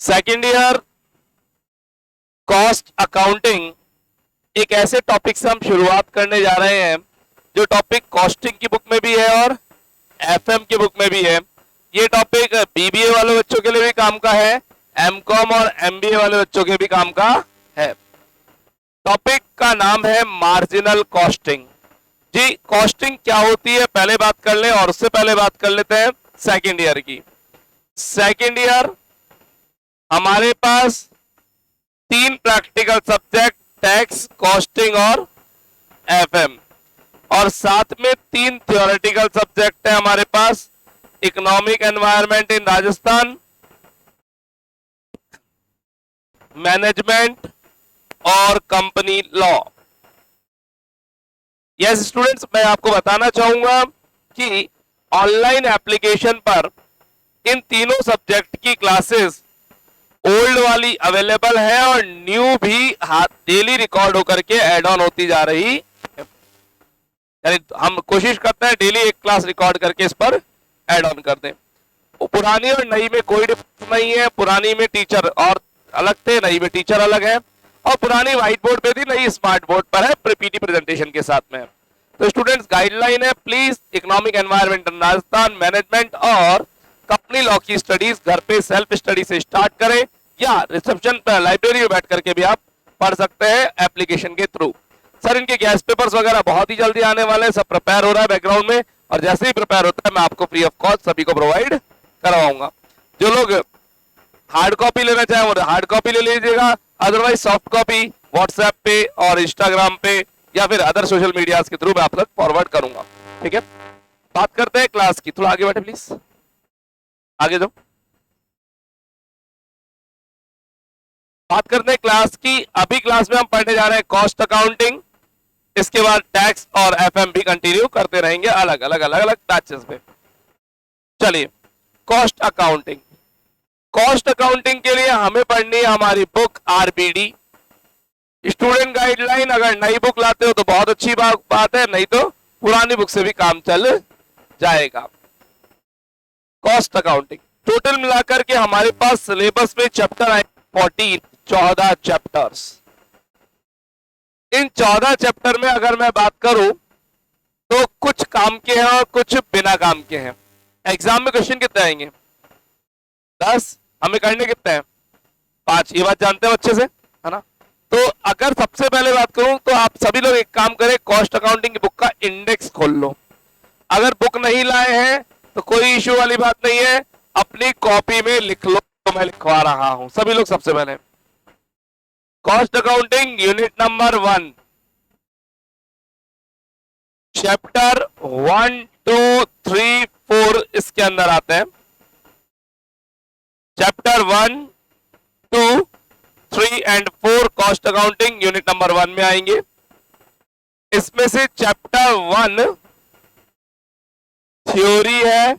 Second year cost accounting एक ऐसे topic से हम शुरुआत करने जा रहे हैं जो टॉपिक कॉस्टिंग की बुक में भी है और एफएम की बुक में भी है। ये टॉपिक बीबीए वाले बच्चों के लिए भी काम का है, एमकॉम और एमबीए वाले बच्चों के भी काम का है। टॉपिक का नाम है मार्जिनल कॉस्टिंग। जी, कॉस्टिंग क्या होती है पहले बात कर ले, और उससे पहले बात कर लेते हैं सेकेंड ईयर की। सेकेंड ईयर हमारे पास 3 प्रैक्टिकल सब्जेक्ट, टैक्स, कॉस्टिंग और एफएम, और साथ में 3 थ्योरेटिकल सब्जेक्ट है हमारे पास, economic environment in Rajasthan, management और कंपनी लॉ। यस स्टूडेंट्स, मैं आपको बताना चाहूंगा कि ऑनलाइन एप्लीकेशन पर इन तीनों सब्जेक्ट की क्लासेस ओल्ड वाली अवेलेबल है और न्यू भी डेली रिकॉर्ड होकर के ऐड ऑन होती जा रही है। यानी हम कोशिश करते हैं डेली एक क्लास रिकॉर्ड करके इस पर ऐड ऑन कर दें। पुरानी और नई में कोई डिफरेंस नहीं है। पुरानी में टीचर और अलग थे, नई में टीचर अलग है, और पुरानी व्हाइट बोर्ड पे थी, नई स्मार्ट बोर्ड पर है, पीपीटी प्रेजेंटेशन के साथ में। तो स्टूडेंट्स, गाइडलाइन है, please economic environment in Rajasthan, management और कंपनी लॉ की स्टडीज घर पे सेल्फ स्टडी से स्टार्ट करें, या रिसेप्शन पर लाइब्रेरी में बैठ करके भी आप पढ़ सकते हैं एप्लीकेशन के थ्रू। सर, इनके गैस पेपर्स वगैरह बहुत ही जल्दी आने वाले हैं, सब प्रिपेयर हो रहा है बैकग्राउंड में, और जैसे ही प्रिपेयर होता है मैं आपको फ्री ऑफ कॉस्ट सभी को प्रोवाइड करवाऊंगा। जो लोग हार्ड कॉपी लेना चाहें वो हार्ड कॉपी ले लीजिएगा, अदरवाइज सॉफ्ट कॉपी व्हाट्सएप पे और इंस्टाग्राम पे या फिर अदर सोशल मीडिया के थ्रू मैं आप तक फॉरवर्ड करूंगा। ठीक है, बात करते हैं क्लास की। थोड़ा आगे बैठे प्लीज, आगे जाओ। बात करते हैं क्लास की। अभी क्लास में हम पढ़ने जा रहे हैं कॉस्ट अकाउंटिंग, इसके बाद टैक्स और एफएम भी कंटिन्यू करते रहेंगे अलग अलग बैचेस में। चलिए, कॉस्ट अकाउंटिंग। कॉस्ट अकाउंटिंग के लिए हमें पढ़नी है हमारी बुक आरबीडी स्टूडेंट गाइडलाइन। अगर नई बुक लाते हो तो बहुत अच्छी बात है, नहीं तो पुरानी बुक से भी काम चल जाएगा। कॉस्ट अकाउंटिंग टोटल मिलाकर के हमारे पास सिलेबस में चैप्टर आए 14 चैप्टर्स। इन 14 चैप्टर में अगर मैं बात करूं तो कुछ काम के हैं और कुछ बिना काम के हैं। एग्जाम में क्वेश्चन कितने आएंगे? 10। हमें करने कितने हैं? 5। ये बात जानते हो अच्छे से, है ना? तो अगर सबसे पहले बात करूं तो आप सभी लोग एक काम करें, कॉस्ट अकाउंटिंग की बुक का इंडेक्स खोल लो। अगर बुक नहीं लाए हैं तो कोई इश्यू वाली बात नहीं है, अपनी कॉपी में लिख लो, तो मैं लिखवा रहा हूं। सभी लोग सबसे पहले cost accounting unit number 1 chapter 1, 2, 3, 4 इसके अंदर आते हैं। Chapter 1, 2, 3 and 4 cost accounting unit number 1 में आएंगे। इसमें से चैप्टर 1 थ्योरी है,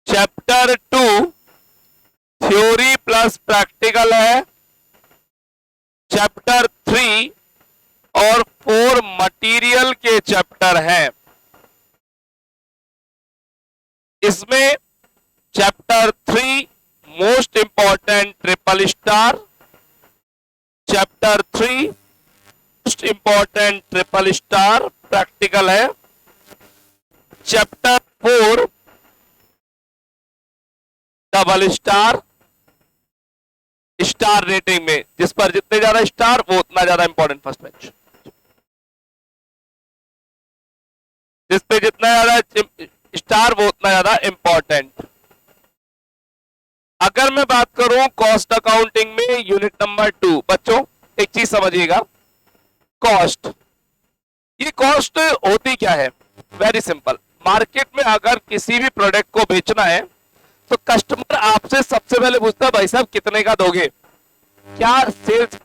चैप्टर 2 थ्योरी प्लस प्रैक्टिकल है, चैप्टर 3 और 4 मटेरियल के चैप्टर हैं। इसमें chapter 3 most important triple star, chapter 3 most important triple star practical है, chapter 4 double star star rating में, जिस पर जितने ज्यादा स्टार वो उतना ज्यादा इंपॉर्टेंट फर्स्ट बैच, जिस पे जितना ज्यादा स्टार वो उतना ज्यादा इंपॉर्टेंट। अगर मैं बात करूं कॉस्ट अकाउंटिंग में यूनिट नंबर 2, बच्चों एक चीज समझिएगा, कॉस्ट, ये कॉस्ट होती क्या है? Very simple. मार्केट में अगर किसी भी प्रोडक्ट को बेचना है तो कस्टमर आपसे सबसे पहले पूछता है, भाई साहब कितने का दोगे? क्या सेल्स,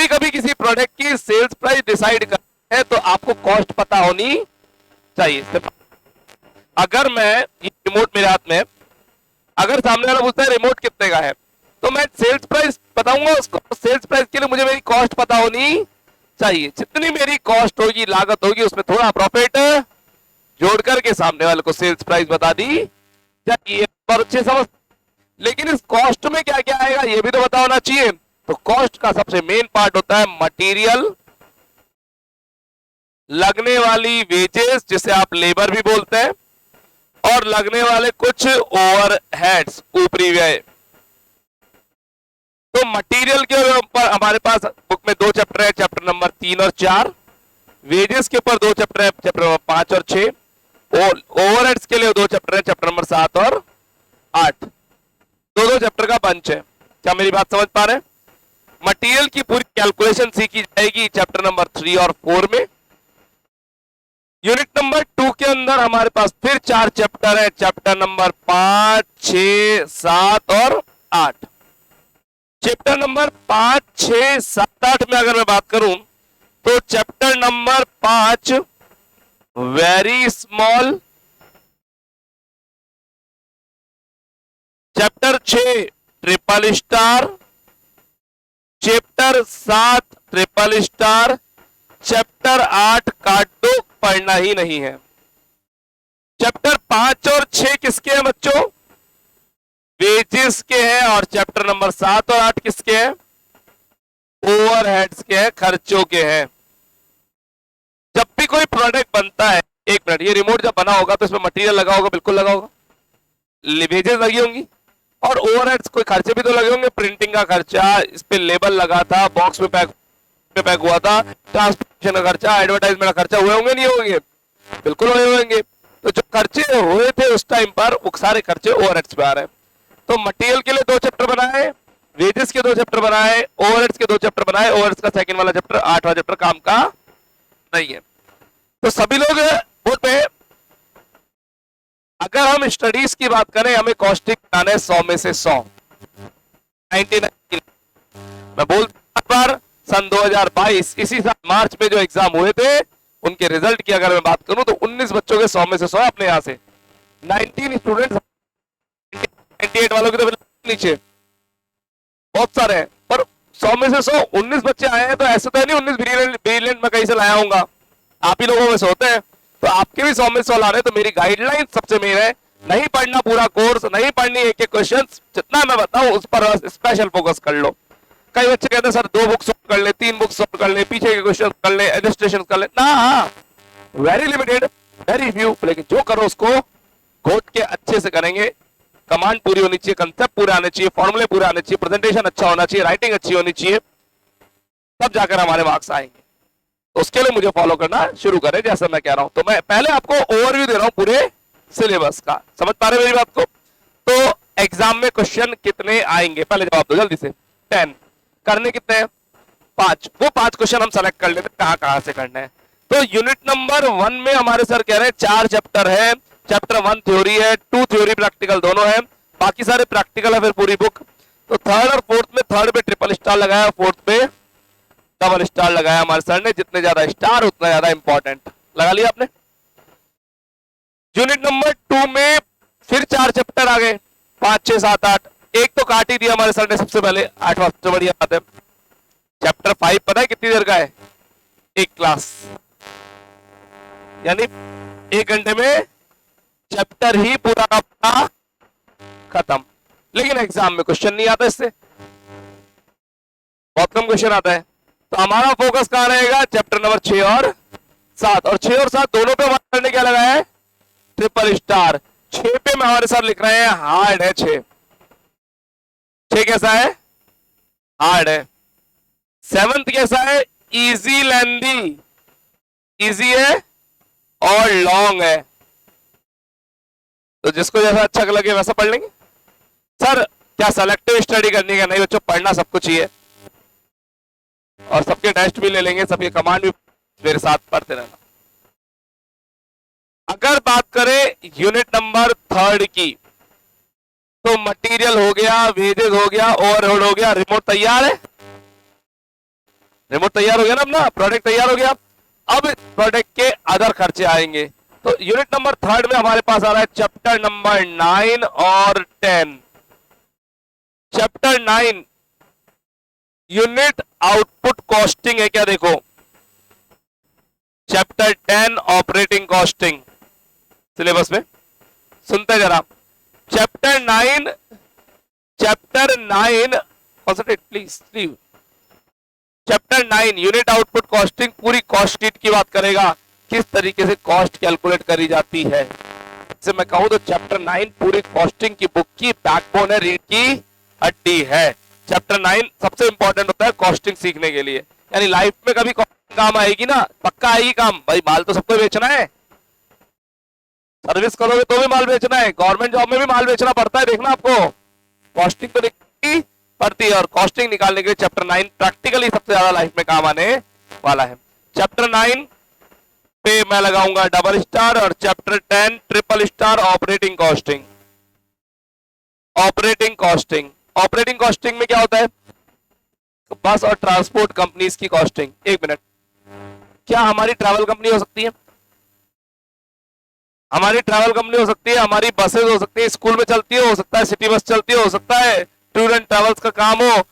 कभी किसी प्रोडक्ट की सेल्स प्राइस डिसाइड करना है तो आपको कॉस्ट पता होनी चाहिए। अगर मैं, ये रिमोट मेरे हाथ में है, अगर सामने वाला पूछता है रिमोट कितने का है तो मैं सेल्स प्राइस बताऊंगा उसको। सेल्स प्राइस के लिए मुझे मेरी कॉस्ट पता होनी चाहिए। जितनी मेरी कॉस्ट होगी, लागत होगी, उसमें थोड़ा प्रॉफिट जोड़ करके सामने वाले को सेल्स प्राइस बता दी ये और अच्छे समझ। लेकिन इस कॉस्ट में क्या क्या आएगा ये भी तो पता होना चाहिए। तो कॉस्ट का सबसे मेन पार्ट होता है मटेरियल, लगने वाली वेजेस जिसे आप लेबर भी बोलते हैं, और लगने वाले कुछ ओवरहेड्स, ऊपरी व्यय। तो मटेरियल के ऊपर हमारे पास बुक में 2 चैप्टर है, चैप्टर नंबर 3 और 4। वेजेस के ऊपर 2 चैप्टर है, चैप्टर नंबर 5 और 6। और ओवरहेड्स के लिए 2 चैप्टर है, चैप्टर नंबर 7 और 8। 2-2 चैप्टर का बंच है। क्या मेरी बात समझ पा रहे हैं? मटेरियल की पूरी कैलकुलेशन सीखी जाएगी चैप्टर नंबर 3 और 4 में। यूनिट नंबर 2 के अंदर हमारे पास फिर 4 चैप्टर है, चैप्टर नंबर 5, 6, 7 और 8। चैप्टर नंबर 5, 6, 7, 8 में अगर मैं बात करूं तो chapter number 5 very small, chapter 6 triple star, chapter 7 triple star, chapter 8 काट दो, पढ़ना ही नहीं है। चैप्टर 5 और 6 किसके हैं बच्चों? वेजेस के हैं। और चैप्टर नंबर 7 और 8 किसके हैं? ओवरहेड्स के हैं, खर्चों के हैं। जब भी कोई प्रोडक्ट बनता है, एक मिनट, ये रिमोट जब बना होगा तो इसमें मटेरियल लगा होगा, बिल्कुल लगा होगा, वेजेस लगी होंगी, और ओवरहेड्स कोई खर्चे भी तो लगे होंगे। प्रिंटिंग का खर्चा, इस पे लेबल लगा था, बॉक्स में पैक हुआ था, ट्रांसपोर्टेशन का खर्चा, एडवर्टाइजमेंट का खर्चा हुए होंगे नहीं होंगे? बिल्कुल हुए होंगे। तो जो खर्चे हुए थे उस टाइम पर वो सारे खर्चे ओवरहेड्स पे आ रहे हैं। तो मटेरियल के लिए 2 चैप्टर बनाए, वेजेस के 2 चैप्टर बनाए, ओवरहेड्स के 2 चैप्टर बनाए। ओवरहेड्स का सेकंड वाला चैप्टर, 8वां चैप्टर काम का नहीं है। तो सभी लोग बोलते हैं अगर हम स्टडीज की बात करें, हमें कॉस्टिंग बनाना है 100 में से 100, 99। मैं बोलता बार सन 2022 इसी साल मार्च में जो एग्जाम हुए थे उनके रिजल्ट की अगर मैं बात करूं तो 19 बच्चों के 100 में से 100 अपने यहां से, 19 स्टूडेंट्स, 98 वालों की तो नीचे बहुत सारे हैं, पर 100 में से 100 19 बच्चे आए हैं। तो ऐसे तो है नहीं 19 ब्रिलियंट में कहीं से लाया हूंगा, आप ही लोगों में से होते हैं। तो आपके भी 100 में 100 ला रहे हैं। तो मेरी गाइडलाइन सबसे मेन है, नहीं पढ़ना पूरा कोर्स, नहीं पढ़नी एक एक क्वेश्चन, जितना मैं बताऊं उस पर स्पेशल फोकस कर लो। कई बच्चे कहते हैं सर 2 बुक सॉल्व कर ले, 3 बुक सॉल्व कर ले, पीछे के क्वेश्चन कर ले, एडजस्टेशन कर ले ना। हाँ, वेरी लिमिटेड, वेरी फ्यू, लेकिन जो करो उसको घोट के अच्छे से करेंगे। कमांड पूरी होनी चाहिए, कंसेप्ट पूरे आने चाहिए, फॉर्मूले पूरे आने चाहिए, प्रेजेंटेशन अच्छा होना चाहिए, राइटिंग अच्छी होनी चाहिए, तब जाकर हमारे मार्क्स आएंगे। तो उसके लिए मुझे फॉलो करना शुरू करें, जैसा मैं कह रहा हूं। तो मैं पहले आपको ओवरव्यू दे रहा हूं पूरे सिलेबस का, समझ पा रहे मेरी बात को? तो एग्जाम में क्वेश्चन कितने आएंगे पहले जवाब दो जल्दी से। 10 करने कितने हैं? 5। वो 5 क्वेश्चन हम सेलेक्ट कर लेते हैं कहां कहां से करना है। तो यूनिट नंबर 1 में हमारे सर कह रहे हैं 4 चैप्टर है। चैप्टर 1 थ्योरी है, 2 थ्योरी प्रैक्टिकल दोनों है, बाकी सारे प्रैक्टिकल है फिर पूरी बुक। तो 3rd और 4th में, 3rd पे ट्रिपल स्टार लगाया, 4th पे डबल स्टार लगाया हमारे सर ने। जितने ज्यादा स्टार उतना ज्यादा इंपॉर्टेंट। लगा लिया आपने? यूनिट नंबर 2 में फिर 4 चैप्टर आ गए, 5, 6, 7, 8। एक तो काट ही दिया हमारे सर ने सबसे पहले, 8वां सबसे बढ़िया बात है। चैप्टर 5 पता है कितनी देर का है? 1 क्लास, यानी 1 घंटे में चैप्टर ही पूरा का पूरा खत्म। लेकिन एग्जाम में क्वेश्चन नहीं आता इससे, बहुत कम क्वेश्चन आता है। तो हमारा फोकस कहां रहेगा? चैप्टर नंबर 6 और 7। और 6 और 7 दोनों पे हमारे सर ने क्या लगाया है? Triple star. 6 पे में हमारे सर लिख रहे हैं हार्ड है। 6 कैसा है? हार्ड है। 7th कैसा है? इजी लेंदी, इजी है और लॉन्ग है। तो जिसको जैसा अच्छा लगे वैसा पढ़ लेंगे। सर क्या सेलेक्टिव स्टडी करनी है? नहीं बच्चों, पढ़ना सब कुछ ही है, और सबके टेस्ट भी ले लेंगे, सबके कमांड भी मेरे साथ पढ़ते रहना। अगर बात करें यूनिट नंबर 3 की, तो मटेरियल हो गया, वेजेस हो गया, ओवरहेड हो गया। रिमोट तैयार है? रिमोट तैयार हो गया ना अपना, प्रोडक्ट तैयार हो गया। अब प्रोडक्ट के अदर खर्चे आएंगे। तो यूनिट नंबर 3 में हमारे पास आ रहा है चैप्टर नंबर 9 और 10। चैप्टर 9 यूनिट आउटपुट कॉस्टिंग है क्या? देखो, चैप्टर 10 ऑपरेटिंग कॉस्टिंग सिलेबस में। सुनते जरा, chapter 9 concentrate please leave. Chapter 9 unit output costing पूरी कॉस्ट शीट की बात करेगा, किस तरीके से कॉस्ट कैलकुलेट करी जाती है। से मैं कहूं तो चैप्टर 9 पूरी कॉस्टिंग की बुक की बैकबोन है, रीढ़ की हड्डी है। चैप्टर 9 सबसे इंपॉर्टेंट होता है कॉस्टिंग सीखने के लिए, यानी लाइफ में कभी काम आएगी ना, पक्का आएगी काम। भाई माल तो सबको बेचना है, सर्विस करोगे तो भी माल बेचना है, गवर्नमेंट जॉब में भी माल बेचना पड़ता है, देखना आपको कॉस्टिंग तो निकालनी पड़ती है। और कॉस्टिंग निकालने के लिए चैप्टर 9 प्रैक्टिकली सबसे ज्यादा लाइफ में काम आने वाला है। चैप्टर 9 पे मैं लगाऊंगा डबल स्टार और chapter 10 triple star operating costing. Operating costing, operating costing में क्या होता है, बस और ट्रांसपोर्ट कंपनीज की कॉस्टिंग। एक मिनट, क्या हमारी ट्रैवल कंपनी हो सकती है? हमारी ट्रैवल कंपनी हो सकती है, हमारी बसेस हो सकती है, स्कूल में चलती है, हो सकता है सिटी बस चलती है, हो सकता है टूर एंड ट्रैवल्स का काम हो,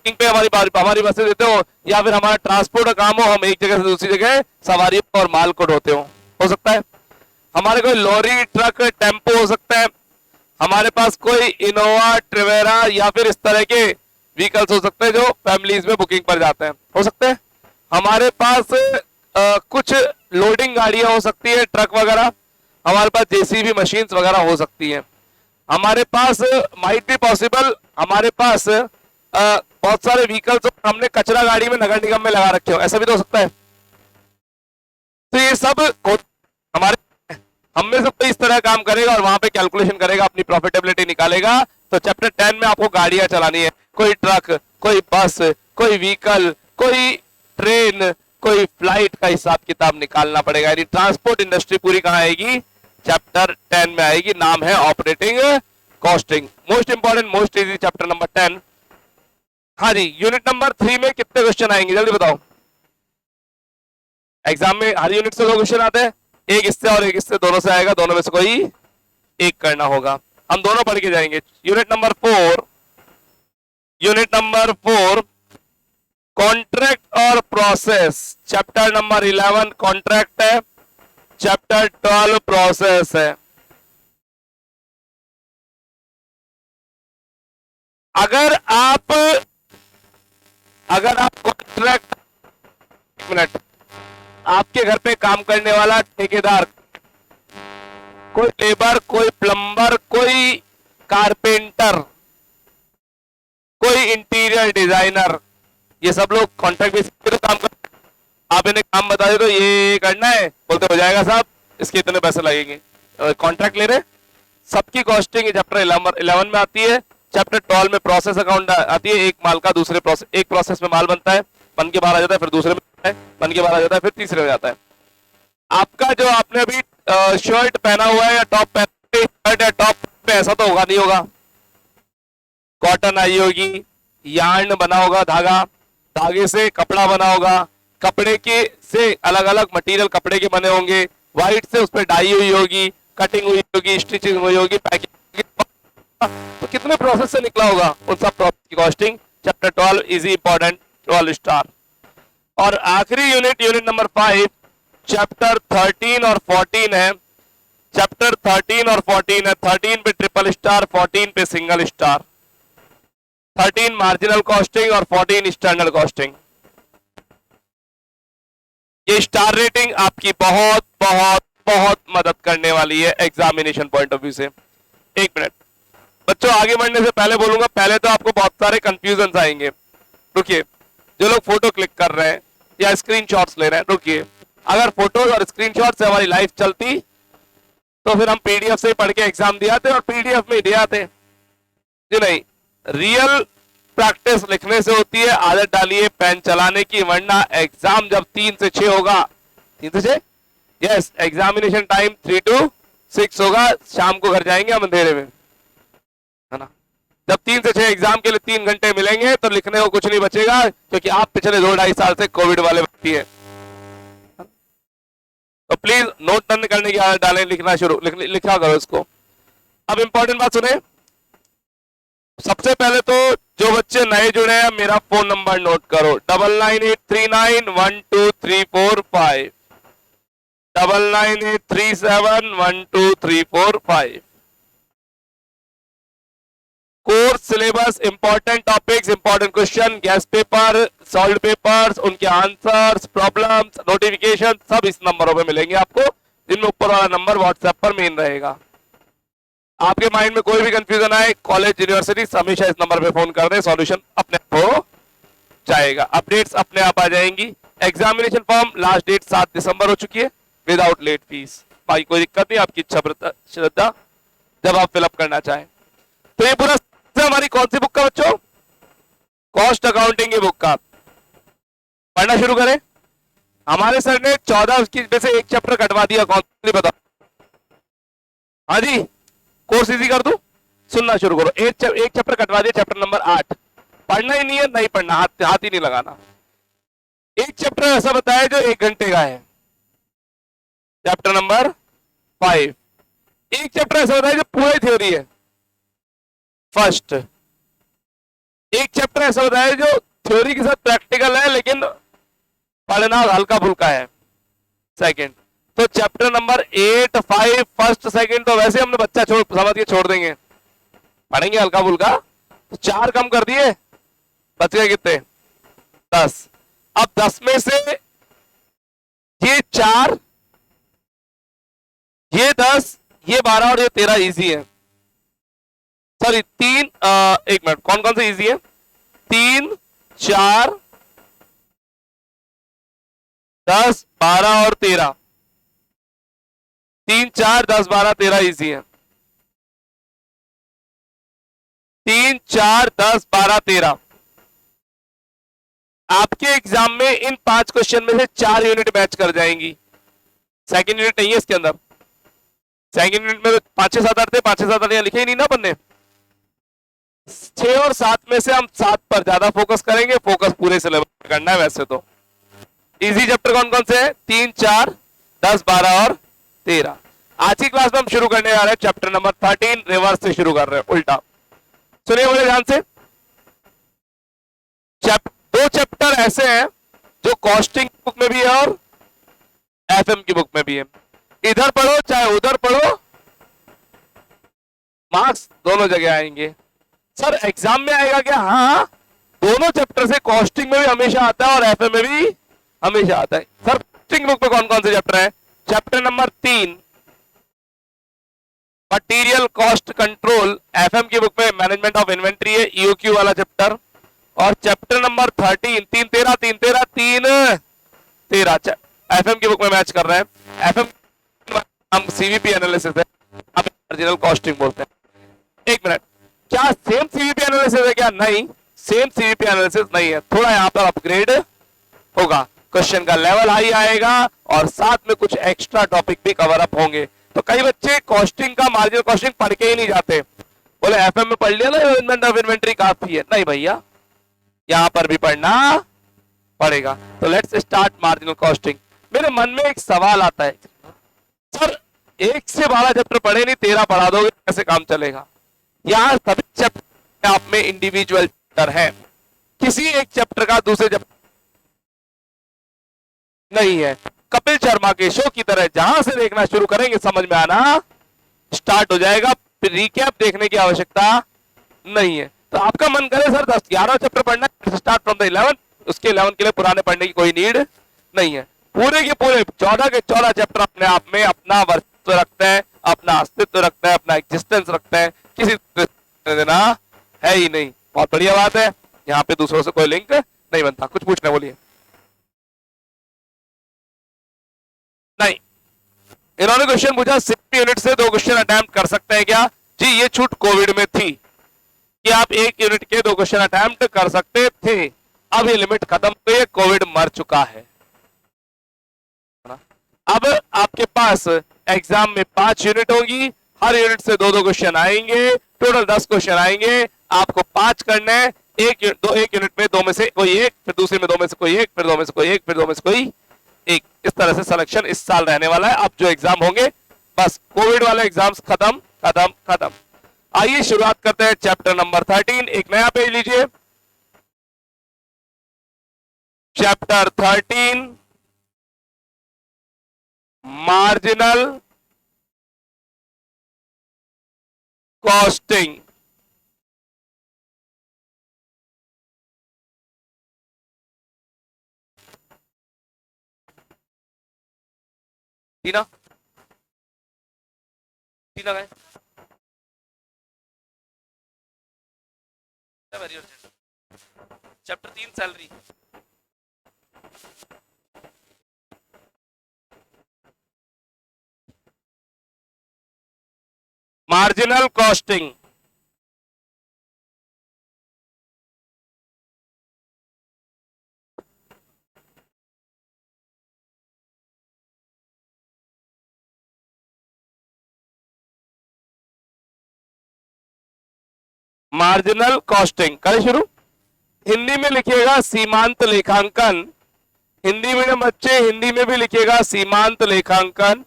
पे हमारी बसें देते हो, या फिर हमारा ट्रांसपोर्ट का काम हो, हम एक जगह से दूसरी जगह सवारी और माल को ढोते हो सकता है। हमारे कोई लॉरी ट्रक टेम्पो हो सकता है, हमारे पास कोई इनोवा ट्रिवेरा या फिर इस तरह के व्हीकल्स हो सकते हैं जो फैमिलीज में बुकिंग पर जाते हैं, हो सकते हैं। हमारे पास कुछ लोडिंग गाड़ियां हो सकती है, ट्रक वगैरह, हमारे पास जेसीबी मशीन्स वगैरह हो सकती हैं। हमारे पास माइट बी पॉसिबल हमारे पास बहुत सारे व्हीकल्स हमने कचरा गाड़ी में नगर निगम में लगा रखे हो, ऐसा भी तो हो सकता है। तो ये सब हमारे हम में सब तो इस तरह काम करेगा और वहां पे कैलकुलेशन करेगा, अपनी प्रॉफिटेबिलिटी निकालेगा। तो चैप्टर 10 में आपको गाड़ियां चलानी है, कोई ट्रक, कोई बस, कोई व्हीकल, कोई ट्रेन, कोई फ्लाइट का हिसाब किताब निकालना पड़ेगा। यानी ट्रांसपोर्ट इंडस्ट्री पूरी कहां आएगी? चैप्टर 10 में आएगी, नाम है operating costing. Most important, most easy chapter number 10। हाँ जी, यूनिट नंबर 3 में कितने क्वेश्चन आएंगे जल्दी बताओ। एग्जाम में हर यूनिट से 2 क्वेश्चन आते हैं, एक इससे और एक इससे, दोनों से आएगा, दोनों में से कोई एक करना होगा। हम दोनों पढ़ के जाएंगे। यूनिट नंबर 4 कॉन्ट्रैक्ट और प्रोसेस। चैप्टर नंबर 11 कॉन्ट्रैक्ट है, चैप्टर 12 प्रोसेस है। अगर आप कॉन्ट्रैक्ट, एक मिनट, आपके घर पे काम करने वाला ठेकेदार, कोई लेबर, कोई प्लम्बर, कोई कारपेंटर, कोई इंटीरियर डिजाइनर, ये सब लोग कॉन्ट्रैक्ट बेसिस पे काम करते हैं। आप इन्हें काम बता दे तो ये करना है, बोलते हो जाएगा साहब, इसके इतने पैसे लगेंगे, कॉन्ट्रैक्ट ले रहे। सबकी कॉस्टिंग चैप्टर 11 में आती है। चैप्टर 12 में प्रोसेस अकाउंट आती है, एक माल का दूसरे प्रोसेस, एक प्रोसेस में माल बनता है, बन के बाहर आ जाता है, फिर दूसरे में बन के बाहर आ जाता है, फिर तीसरे में जाता है। आपका जो आपने अभी शर्ट पहना हुआ है या टॉप पहना, शर्ट या टॉप पे ऐसा तो होगा नहीं होगा, कॉटन आई होगी, यार्न बना होगा, धागा, धागे से कपड़ा बना होगा, कपड़े के से अलग अलग मटेरियल कपड़े के बने होंगे, व्हाइट से उस पर डाई हुई होगी, कटिंग हुई होगी, स्टिचिंग हुई होगी, पैकिंग, तो कितने प्रोसेस से निकला होगा, उन सब प्रोसेस की costing. Chapter 12 easy important, 12 star. और आखिरी यूनिट नंबर 5 चैप्टर 13 और 14 है। चैप्टर 13 और 14 है, 13 पे ट्रिपल स्टार, 14 पे सिंगल स्टार। 13 मार्जिनल कॉस्टिंग और 14 स्टैंडर्ड कॉस्टिंग। ये स्टार रेटिंग आपकी बहुत बहुत बहुत मदद करने वाली है एग्जामिनेशन पॉइंट ऑफ व्यू से। एक मिनट बच्चों, आगे बढ़ने से पहले बोलूंगा, पहले तो आपको बहुत सारे कंफ्यूजन आएंगे। रुकिए, जो लोग फोटो क्लिक कर रहे हैं या स्क्रीनशॉट्स ले रहे हैं, रुकिए। अगर फोटोज और स्क्रीनशॉट से हमारी लाइफ चलती तो फिर हम पीडीएफ से ही पढ़ के एग्जाम दिए आते और पीडीएफ में दिए आते जी। नहीं, रियल प्रैक्टिस लिखने से होती है। आदत डालिए पेन चलाने की, वरना एग्जाम जब 3 से 6 होगा, 3 से 6, यस, एग्जामिनेशन टाइम 3 to 6 होगा, शाम को घर जाएंगे हम अंधेरे में, है ना। जब 3 से 6 एग्जाम के लिए 3 घंटे मिलेंगे तो लिखने को कुछ नहीं बचेगा, क्योंकि आप पिछले 2-2.5 साल से कोविड वाले व्यक्ति है। तो प्लीज नोट करने की आदत डालें, लिखना शुरू, लिखा करो इसको। अब इंपॉर्टेंट बात सुने, सबसे पहले तो जो बच्चे नए जुड़े हैं मेरा फोन नंबर नोट करो, 9983912345, 9983712345। Course syllabus, important topics, important question, guest paper, solve papers, उनके आंसर्स, प्रॉब्लम्स, नोटिफिकेशन सब इस नंबरों पे मिलेंगे आपको, जिनमें ऊपर वाला नंबर व्हाट्सएप पर मेन रहेगा। आपके माइंड में कोई भी कंफ्यूजन आए, कॉलेज यूनिवर्सिटी हमेशा इस नंबर पे फोन कर दें, सॉल्यूशन अपने आप हो जाएगा, अपडेट्स अपने आप आ जाएंगी। एग्जामिनेशन फॉर्म लास्ट डेट 7 दिसंबर हो चुकी है, विदाउट लेट फीस। भाई कोई दिक्कत नहीं, आपकी इच्छा श्रद्धा जब आप फिलअप करना चाहें। तो ये पूरा हमारी कौन सी बुक का बच्चों? कॉस्ट अकाउंटिंग की बुक का। पढ़ना शुरू करें। हमारे सर ने 14 उसकी में से एक चैप्टर कटवा दिया, कौन नहीं पता? हाँ जी, कोर्स इजी कर दूं, सुनना शुरू करो। एक चैप्टर कटवा दिया, चैप्टर नंबर 8। पढ़ना ही नहीं है, नहीं पढ़ना, हाथ ही नहीं लगाना। एक चैप्टर ऐसा बताया जो 1 घंटे का है, चैप्टर नंबर 5। एक चैप्टर ऐसा बताया जो पूरी थ्योरी है, फर्स्ट। एक चैप्टर ऐसा बताया जो थ्योरी के साथ प्रैक्टिकल है लेकिन पढ़ना हल्का फुल्का है, सेकंड। तो चैप्टर नंबर 8, 5 फर्स्ट सेकंड तो वैसे हमने बच्चा समझ के छोड़ देंगे, पढ़ेंगे हल्का फुल्का। तो 4 कम कर दिए, बच गए कितने? 10। अब 10 में से ये 4, ये 10, ये 12 और ये 13 इजी है। सॉरी 3, 1 मिनट, कौन कौन से इजी है? 3, 4, 10, 12 और 13। 3, 4, 10, 12, 13 इजी है। 3, 4, 10, 12, 13। आपके एग्जाम में इन 5 क्वेश्चन में से 4 यूनिट मैच कर जाएंगी। सेकंड यूनिट नहीं है इसके अंदर। सेकंड यूनिट में तो 5, 6, 7, 8 थे, 5, 6, 7, 8 लिखे ही नहीं ना अपन ने। 6 और 7 में से हम 7 पर ज्यादा फोकस करेंगे, फोकस पूरे सिलेबस करना है। वैसे तो इजी चैप्टर कौन कौन से हैं? 3, 4, 10, 12 और 13। आज की क्लास में हम शुरू करने जा रहे हैं चैप्टर नंबर 13, रिवर्स से शुरू कर रहे हैं, उल्टा। सुनिए बड़े ध्यान से। 2 चैप्टर ऐसे हैं जो कॉस्टिंग बुक में भी है और एफएम की बुक में भी है। इधर पढ़ो चाहे उधर पढ़ो, मार्क्स दोनों जगह आएंगे। सर एग्जाम में आएगा क्या? हाँ, दोनों चैप्टर से कॉस्टिंग में भी हमेशा आता है और एफएम में भी हमेशा आता है। सर कॉस्टिंग बुक में कौन कौन से चैप्टर है? Chapter number 3 material cost control, FM की बुक में मैनेजमेंट ऑफ इन्वेंट्री है, ईओक्यू वाला चैप्टर। और चैप्टर नंबर 13, 3, 13, 3, 13, 3, 13 एफएम की बुक में मैच कर रहे हैं। एफएम हम सीवीपी एनालिसिस है, हम मार्जिनल कॉस्टिंग बोलते हैं। 1 मिनट, क्या सेम सीवीपी एनालिसिस है क्या? नहीं, सेम सीवीपी एनालिसिस नहीं है, थोड़ा यहां पर अपग्रेड होगा, क्वेश्चन का लेवल हाई आएगा और साथ में कुछ एक्स्ट्रा टॉपिक भी कवर अप होंगे। तो कई बच्चे कॉस्टिंग का, मार्जिनल कॉस्टिंग पढ़ के ही नहीं जाते, बोले एफएम में पढ़ लिया ना, मैनेजमेंट ऑफ इन्वेंट्री काफी है। नहीं भैया, यहां पर भी पढ़ना पड़ेगा। तो लेट्स स्टार्ट मार्जिनल कॉस्टिंग। मेरे मन में एक सवाल आता है, सर 1 से 12 चैप्टर पढ़े नहीं, 13 पढ़ा दोगे, कैसे काम चलेगा? यहां सभी चैप्टर आप में इंडिविजुअल चैप्टर है, किसी एक चैप्टर का दूसरे चैप्टर नहीं है। कपिल शर्मा के शो की तरह जहां से देखना शुरू करेंगे समझ में आना स्टार्ट हो जाएगा, फिर रिकैप देखने की आवश्यकता नहीं है। तो आपका मन करे सर 10, 11 चैप्टर पढ़ना है, स्टार्ट फ्रॉम द 11, उसके 11 के लिए पुराने पढ़ने की कोई नीड नहीं है। पूरे के पूरे 14 के 14 चैप्टर अपने आप में अपना वर्चस्व रखते हैं, अपना अस्तित्व रखते हैं, अपना एग्जिस्टेंस रखते हैं, किसी देना है ही नहीं। बहुत बढ़िया बात है, यहाँ पे दूसरों से कोई लिंक नहीं बनता। कुछ पूछना बोलिए। नहीं, इन्होंने क्वेश्चन पूछा 6 यूनिट से 2 क्वेश्चन अटेम्प्ट कर सकते हैं क्या? जी ये छूट कोविड में थी कि आप 1 यूनिट के 2 क्वेश्चन अटेम्प्ट कर सकते थे, अब ये लिमिट खत्म हो गई है, कोविड मर चुका है। अब आपके पास एग्जाम में 5 यूनिट होगी, हर यूनिट से 2-2 क्वेश्चन आएंगे, टोटल 10 क्वेश्चन आएंगे, आपको 5 करने हैं। एक यूनिट में 2 में से कोई एक, फिर दूसरे में 2 में से कोई एक, फिर 2 में से कोई एक, फिर 2 में से कोई एक। इस तरह से सिलेक्शन इस साल रहने वाला है। अब जो एग्जाम होंगे, बस कोविड वाले एग्जाम्स खत्म खत्म खत्म। आइए शुरुआत करते हैं चैप्टर नंबर 13। एक नया पेज लीजिए, चैप्टर 13 मार्जिनल कॉस्टिंग। टीना, टीना गए chapter 3 salary. Marginal costing, marginal costing करें शुरू। हिंदी में लिखिएगा सीमांत लेखांकन, हिंदी मीडियम बच्चे हिंदी में भी लिखिएगा सीमांत लेखांकन,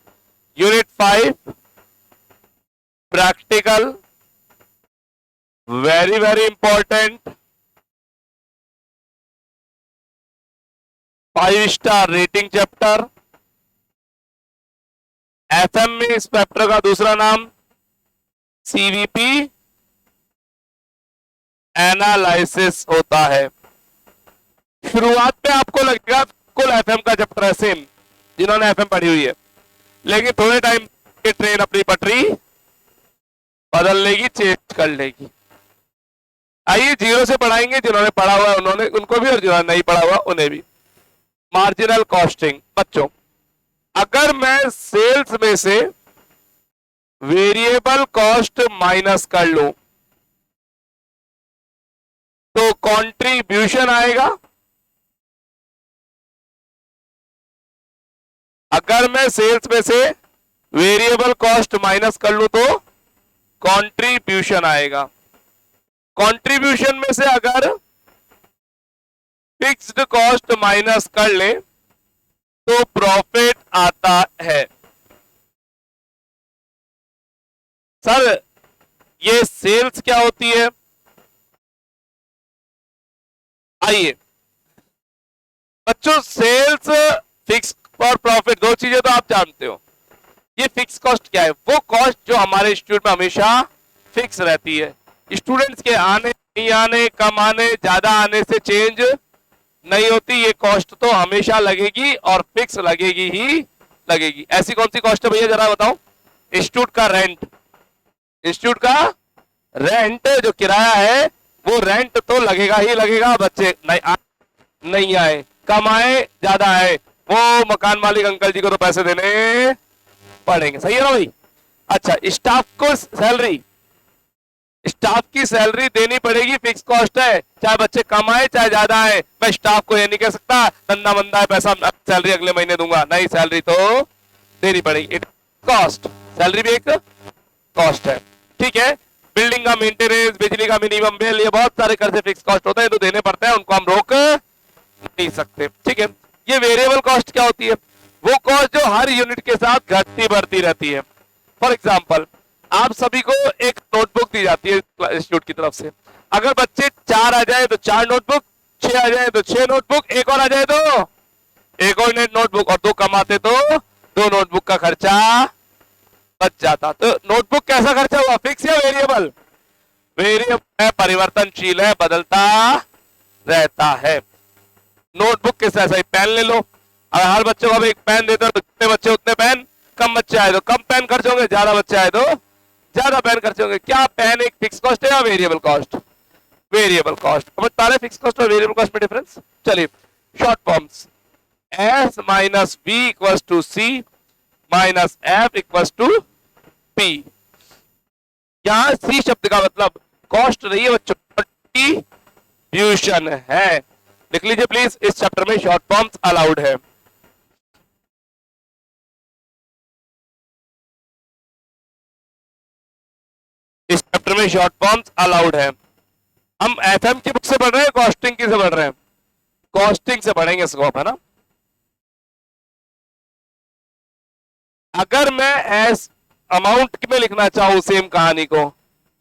unit 5 practical, very very important, 5 star rating chapter. FM में इस चैप्टर का दूसरा नाम सीवीपी एनालिसिस होता है। शुरुआत में आपको लगेगा कुल एफएम का चैप्टर है सेम, जिन्होंने एफएम पढ़ी हुई है, लेकिन थोड़े टाइम के ट्रेन अपनी पटरी बदल लेगी, चेंज कर लेगी। आइए जीरो से पढ़ाएंगे, जिन्होंने पढ़ा हुआ है उन्होंने उनको भी और जिन्होंने नहीं पढ़ा हुआ उन्हें भी। मार्जिनल कॉस्टिंग बच्चों, अगर मैं सेल्स में से वेरिएबल कॉस्ट माइनस कर लूं तो कंट्रीब्यूशन आएगा। अगर मैं सेल्स में से वेरिएबल कॉस्ट माइनस कर लूं तो कंट्रीब्यूशन आएगा। कंट्रीब्यूशन में से अगर फिक्स्ड कॉस्ट माइनस कर ले तो प्रॉफिट आता है। सर ये सेल्स क्या होती है? आइए बच्चों, सेल्स फिक्स और प्रॉफिट दो चीजें तो आप जानते हो। ये फिक्स कॉस्ट क्या है? वो कॉस्ट जो हमारे इंस्टीट्यूट में हमेशा फिक्स रहती है, स्टूडेंट्स के आने नहीं आने, कम आने ज्यादा आने से चेंज नहीं होती। ये कॉस्ट तो हमेशा लगेगी और फिक्स लगेगी ही लगेगी। ऐसी कौन सी कॉस्ट है भैया जरा बताओ? इंस्टीट्यूट का रेंट, इंस्टीट्यूट का रेंट जो किराया है वो रेंट तो लगेगा ही लगेगा। बच्चे नहीं आए, कम आए ज्यादा आए, वो मकान मालिक अंकल जी को तो पैसे देने पड़ेंगे। सही है ना भाई? अच्छा, स्टाफ को सैलरी, स्टाफ की सैलरी देनी पड़ेगी, फिक्स कॉस्ट है, चाहे बच्चे कम आए चाहे ज्यादा आए। मैं स्टाफ को ये नहीं कह सकता धंधा मंदा है पैसा सैलरी अगले महीने दूंगा, नहीं, सैलरी तो देनी पड़ेगी। कॉस्ट, सैलरी भी एक कॉस्ट है, ठीक है। बिल्डिंग का मेंटेनेंस, बिजली का मिनिमम बिल, ये बहुत सारे खर्चे फिक्स कॉस्ट होते हैं तो देने पड़ते हैं, उनको हम रोक नहीं सकते, ठीक है। ये वेरिएबल कॉस्ट क्या होती है? वो कॉस्ट जो हर यूनिट के साथ घटती बढ़ती रहती है। फॉर एग्जाम्पल, आप सभी को एक नोटबुक दी जाती है इंस्टीट्यूट की तरफ से। अगर बच्चे 4 आ जाए तो 4 नोटबुक, 6 आ जाए तो 6 नोटबुक, एक और आ जाए तो एक और नोटबुक, और 2 कम आते तो 2 नोटबुक का खर्चा बच जाता। तो नोटबुक कैसा खर्चा हुआ? फिक्स या वेरिएबल? वेरिएबल है, परिवर्तनशील है, बदलता रहता है। नोटबुक के ऐसा ही पेन ले लो, अगर हर बच्चे को अब एक पेन देते हो तो जितने बच्चे उतने पेन, कम बच्चे आए तो कम पेन खर्च होंगे, ज्यादा बच्चे आए तो ज्यादा पेन खर्च होंगे। क्या पेन एक फिक्स कॉस्ट है या वेरिएबल कॉस्ट? Variable cost. समझ पा रहे फिक्स कॉस्ट और वेरिएबल कॉस्ट में डिफरेंस? चलिए short forms, S minus B equal to C minus F equal to P. यहां सी शब्द का मतलब कॉस्ट नहीं है बच्चों, कंट्रीब्यूशन है। लिख लीजिए प्लीज, इस चैप्टर में शॉर्ट फॉर्म्स अलाउड है। इस चैप्टर में शॉर्ट फॉर्म्स अलाउड है। हम एफएम की बुक से पढ़ रहे हैं, कॉस्टिंग की से पढ़ रहे हैं? कॉस्टिंग से पढ़ेंगे इसको, है ना। अगर मैं एस अमाउंट में लिखना चाहूं सेम कहानी को,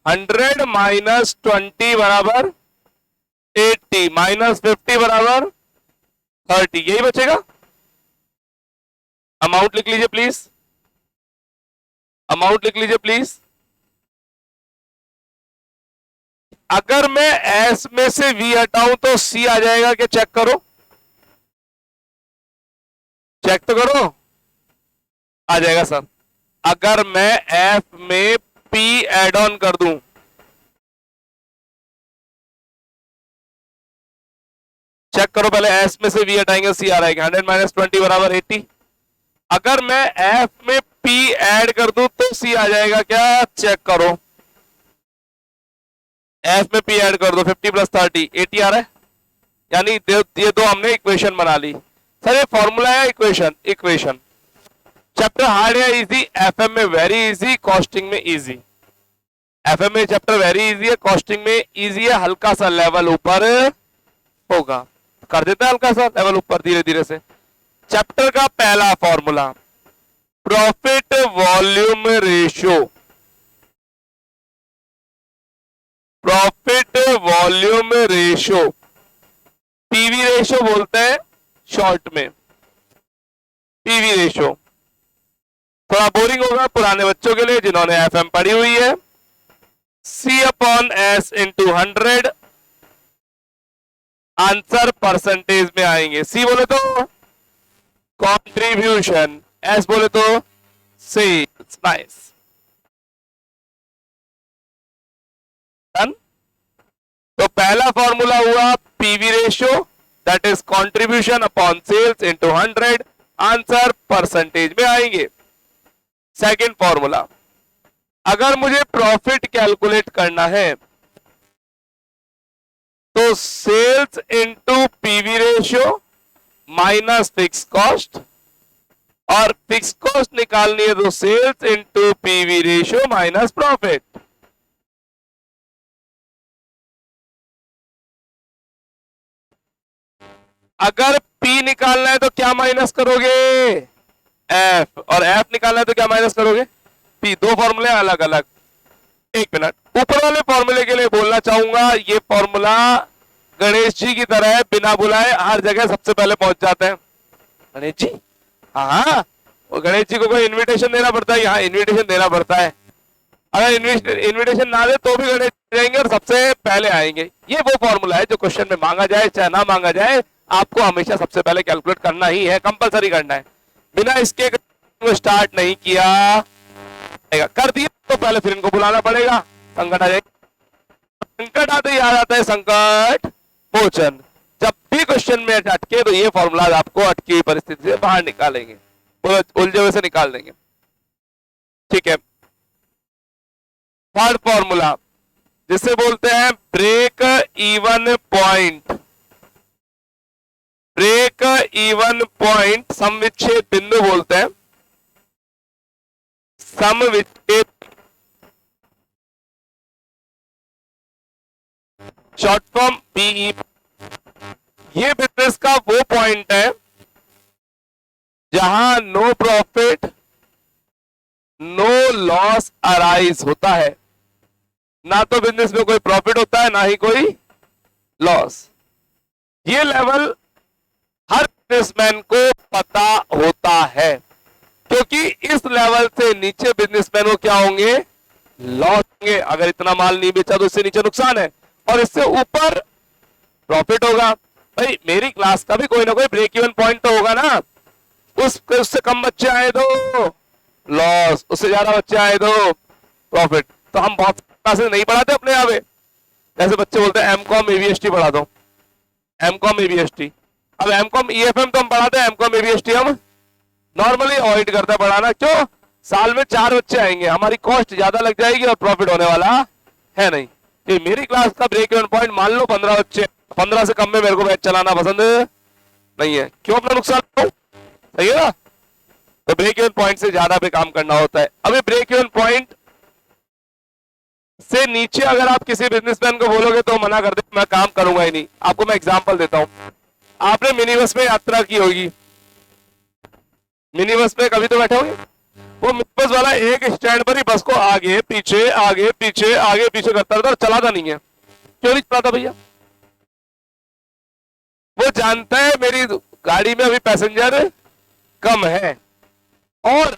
100 माइनस 20 बराबर 80 माइनस 50 बराबर 30, यही बचेगा। अमाउंट लिख लीजिए प्लीज, अमाउंट लिख लीजिए प्लीज। अगर मैं एस में से वी हटाऊं तो सी आ जाएगा क्या? चेक करो, चेक तो करो। आ जाएगा सर। अगर मैं एफ में पी एड ऑन कर दूं, चेक करो पहले, एस में से वी हटाएंगे, सी आ रहा है 100 माइनस 20 बराबर 80। अगर मैं एफ में पी ऐड कर दूं तो सी आ जाएगा क्या, चेक करो। एफ में पी ऐड कर दो, 50 प्लस 30 80 आ रहा है। यानी ये दो हमने इक्वेशन बना ली। सर ये फॉर्मूला है इक्वेशन, इक्वेशन। चैप्टर हार्ड है इजी, एफएम में वेरी इजी, कॉस्टिंग में इजी। एफएम में चैप्टर वेरी इजी है, कॉस्टिंग में इजी है, हल्का सा लेवल ऊपर होगा, कर देता है हल्का सा लेवल ऊपर धीरे धीरे से। चैप्टर का पहला formula, profit volume ratio, profit volume ratio, PV ratio बोलते हैं शॉर्ट में, पीवी रेशियो। थोड़ा बोरिंग होगा पुराने बच्चों के लिए जिन्होंने एफएम पढ़ी हुई है। C upon S into 100, answer percentage में आएंगे। सी बोले तो कंट्रीब्यूशन, एस बोले तो सेल्स। Nice, done. तो पहला फॉर्मूला हुआ PV ratio, that is contribution upon sales into 100, answer percentage में आएंगे। सेकंड फॉर्मूला, अगर मुझे प्रॉफिट कैलकुलेट करना है तो sales into PV ratio minus fix cost, और फिक्स कॉस्ट निकालनी है तो sales into PV ratio minus profit. अगर P निकालना है तो क्या माइनस करोगे, F, और F निकालना है तो क्या माइनस करोगे, P। दो फॉर्मूले अलग अलग। एक मिनट, ऊपर वाले फॉर्मूले के लिए बोलना चाहूंगा, ये फॉर्मूला गणेश जी की तरह है, बिना बुलाए हर जगह सबसे पहले पहुंच जाते हैं। गणेश जी, हाँ, वो गणेश जी को कोई इनविटेशन देना पड़ता है, यहाँ इनविटेशन देना पड़ता है। अगर इनविटेशन ना दे तो भी गणेश जाएंगे और सबसे पहले आएंगे। ये वो फॉर्मूला है जो क्वेश्चन में मांगा जाए चाहे ना मांगा जाए, आपको हमेशा सबसे पहले कैलकुलेट करना ही है, कंपलसरी करना है। बिना इसके स्टार्ट नहीं किया, कर दिया तो पहले फिर इनको बुलाना पड़ेगा, संकट आ जाएगा। संकट आते ही आ जाता है संकट मोचन। जब भी क्वेश्चन में अटके तो ये फॉर्मूला आपको अटकी हुई परिस्थिति से बाहर निकालेंगे, उलझे हुए से निकाल देंगे। ठीक है, थर्ड फॉर्मूला जिसे बोलते हैं break even point, break even point समविच्छेद बिंदु बोलते हैं, समविच्छेद, शॉर्ट फॉर्म बीई। ये बिजनेस का वो पॉइंट है जहां no profit no loss arise होता है। ना तो बिजनेस में कोई प्रॉफिट होता है ना ही कोई लॉस। ये लेवल हर बिजनेसमैन को पता होता है, क्योंकि इस लेवल से नीचे बिजनेसमैन को क्या होंगे, लॉस होंगे। अगर इतना माल नहीं बेचा तो इससे नीचे नुकसान है, और इससे ऊपर प्रॉफिट होगा। भाई मेरी क्लास का भी कोई ना कोई ब्रेक इवन पॉइंट तो होगा ना। उससे कम बच्चे आए तो लॉस, उससे ज्यादा बच्चे आए तो प्रॉफिट। तो हम बहुत क्लासेस नहीं पढ़ाते अपने यहाँ पे, जैसे बच्चे बोलते हैं एमकॉम एवीएसटी पढ़ा दो, एमकॉम एवीएसटी। अब एमकॉम ईएफएम तो हम पढ़ाते हैं, एमकॉम एवीएसटी हम नॉर्मली अवॉइड करते हैं पढ़ाना। क्यों, साल में 4 बच्चे आएंगे, हमारी कॉस्ट ज्यादा लग जाएगी और प्रॉफिट होने वाला है नहीं। ये मेरी क्लास का ब्रेक इवन पॉइंट मान लो 15 बच्चे, 15 से कम में मेरे को बैच चलाना पसंद नहीं है। क्यों अपना नुकसान, सही है ना। तो ब्रेक इवन पॉइंट से ज्यादा पे काम करना होता है। अभी ब्रेक इवन पॉइंट से नीचे अगर आप किसी बिजनेसमैन को बोलोगे तो मना कर दे, मैं काम करूंगा ही नहीं। आपको मैं एग्जांपल देता हूं, आपने मिनी बस में यात्रा की होगी, मिनी बस में कभी तो बैठे होंगे। वो मिनी बस वाला एक स्टैंड पर ही बस को आगे पीछे आगे पीछे आगे पीछे करता रहता, चलाता नहीं है। क्यों नहीं चलाता भैया, वो जानता है मेरी गाड़ी में अभी पैसेंजर कम है, और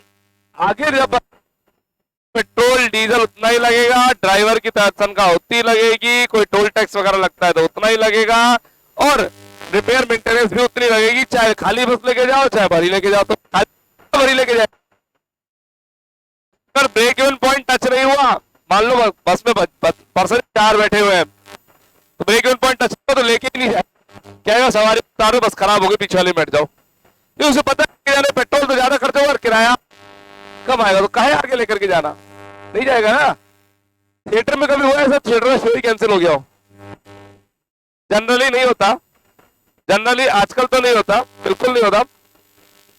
आगे जब पेट्रोल डीजल उतना ही लगेगा, ड्राइवर की तनख्वाह उतनी लगेगी, कोई टोल टैक्स वगैरह लगता है तो उतना ही लगेगा, और रिपेयर मेंटेनेंस भी उतनी लगेगी, चाहे खाली बस लेके जाओ चाहे भरी लेके जाओ। तो भरी लेके जाए अगर ब्रेक इवन पॉइंट टच नहीं हुआ, मान लो बस में पर्सन 4 बैठे हुए हैं, तो ब्रेक इवन पॉइंट टच हुआ तो लेके ही नहीं जाए, क्या सवारी उतारो बस खराब हो गई पीछे वाले बैठ जाओ। ये उसे पता है कि पेट्रोल तो ज्यादा खर्च होगा और किराया कम आएगा, तो काहे आगे लेकर के जाना, नहीं जाएगा ना। थिएटर में कभी हुआ है सब थिएटर में शो ही कैंसिल हो गया हो? जनरली नहीं होता, जनरली आजकल तो नहीं होता, बिल्कुल नहीं होता।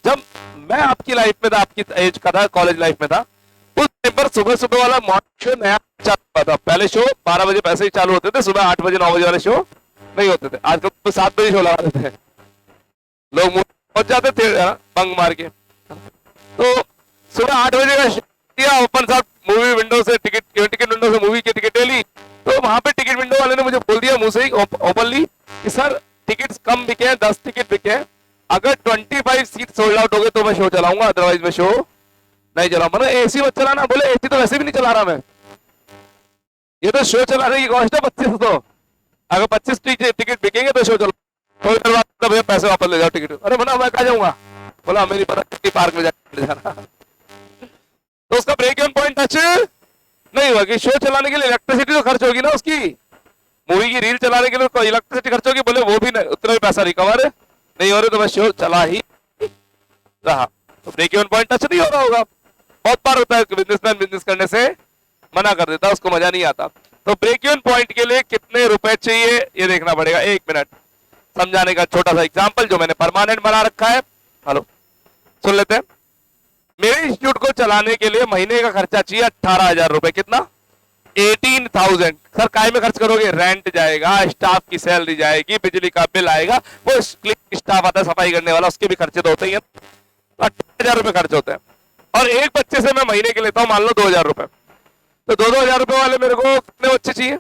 जब मैं आपकी लाइफ में था, आपकी एज का था, कॉलेज लाइफ में था, उस टाइम पर सुबह सुबह वाला मॉर्निंग शो नया चालू हुआ था। पहले शो 12 बजे पैसे ही चालू होते थे, सुबह 8 बजे 9 बजे वाले शो नहीं होते थे। आजकल तो 7 बजे शो लगा देते हैं, लोग पहुंच जाते थे बंग मार के। तो सुबह 8 बजे का शो किया, ओपन साहब मूवी विंडो से टिकट विंडो से मूवी की टिकट ली। तो वहां पे टिकट विंडो वाले ने मुझे बोल दिया मुंह से ही ओपनली कि सर टिकट्स कम बिके हैं, 10 टिकट बिके हैं, अगर 25 सीट सोल्ड आउट हो गए तो मैं शो चलाऊंगा, अदरवाइज मैं शो नहीं चलाऊंगा। मैंने एसी मत चलाना, बोले एसी तो वैसे भी नहीं चला रहा मैं, ये तो शो चलाने की कॉस्ट है 2500, अगर 25 टिकट बिकेंगे तो शो चलो, थोड़ी देर बाद भैया पैसे वापस ले जाओ टिकट। अरे बना मैं कहा जाऊंगा, बोला मेरी पता पार्क में जाना। तो उसका ब्रेक इवन पॉइंट टच नहीं हुआ कि शो चलाने के लिए इलेक्ट्रिसिटी तो खर्च होगी ना, उसकी मूवी की रील चलाने के लिए इलेक्ट्रिसिटी खर्च होगी, बोले वो भी उतना भी पैसा रिकवर नहीं हो रहे, तो मैं शो चला ही रहा, तो ब्रेक इवन पॉइंट टच नहीं हो रहा होगा। बहुत बार होता है बिजनेसमैन बिजनेस करने से मना कर देता, उसको मजा नहीं आता। तो ब्रेक इवन पॉइंट के लिए कितने रुपए चाहिए ये देखना पड़ेगा। 1 मिनट समझाने का छोटा सा एग्जांपल जो मैंने परमानेंट बना रखा है, हेलो सुन लेते हैं। मेरे इंस्टीट्यूट को चलाने के लिए महीने का खर्चा चाहिए 18,000 रुपए। कितना? 18,000। सर काय में खर्च करोगे? रेंट जाएगा, स्टाफ की सैलरी जाएगी, बिजली का बिल आएगा, वो स्टाफ आता है सफाई करने वाला, उसके भी खर्चे तो होते ही हैं, 18,000 रुपए खर्च होते हैं। और एक बच्चे से मैं महीने के लेता हूं मान लो 2,000 रुपए, तो 2,000 रुपए वाले मेरे को कितने बच्चे चाहिए?